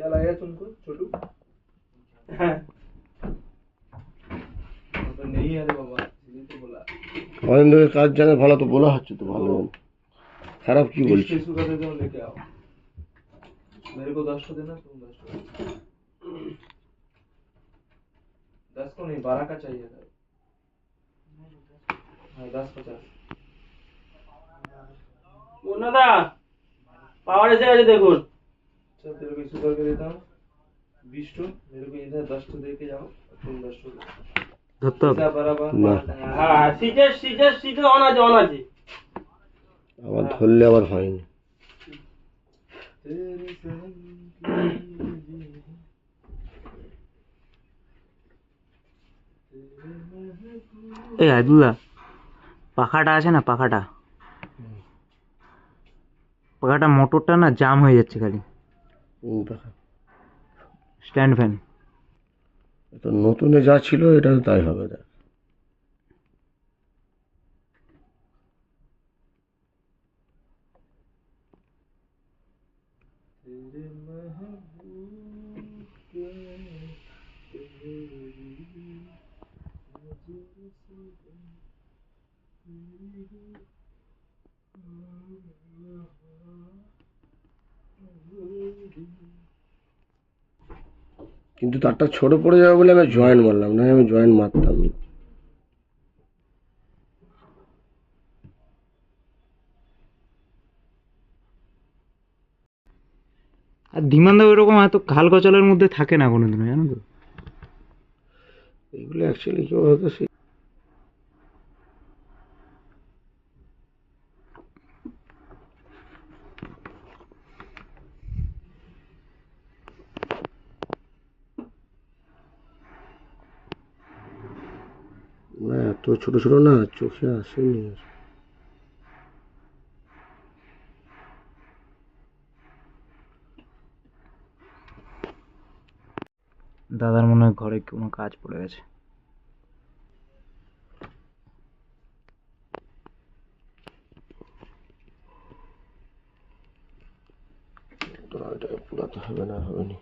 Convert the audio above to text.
क्या लाया तुमको छोटू? तो नहीं है रे बाबा, ये तो बोला অনেক ধরে কাজ জানে ভালো তো বলা হচ্ছে তো ভালো খারাপ কি বলছি टिश्यू का दे दो, लेके आओ। मेरे को 10 देना, तुम 10 10 को नहीं, 12 का चाहिए था। हाँ 10-50 দাদা পাওয়ার এসে গেছে দেখুন। चल तेरे को इशू करके देता हूँ 20 मेरे को इधर 10 दे के जाओ, तुम 10 ধরতে হবে बराबर না। হ্যাঁ সিজে সিজে সিজে অন আছে অন আছে। আবার ধরলে আবার হয়নি तेरे सनम এই আদুল্লা পাখাটা আছে না, পাখাটা মোটরটা না জাম হয়ে যাচ্ছে খালি, স্ট্যান্ড ফ্যান। তো নতুনে যা ছিল এটা তো তাই হবে দেখ কিন্তু তারটা ছোট পড়ে যাবে বলে আমি জয়েন্ট মারলাম না, আমি জয়েন্ট মারতাম না। আর ধীমান দা ওইরকম এত খাল গচালের মধ্যে থাকে না কোনোদিনও, জানো তো। এগুলো অ্যাকচুয়ালি কি বলতো সেই না এত ছোট ছোট না চোখে আসেনি আর। দাদার মনে হয় ঘরে কোনো কাজ পড়ে গেছে। তো এটাকে পুরাতে হবে না, হবে না।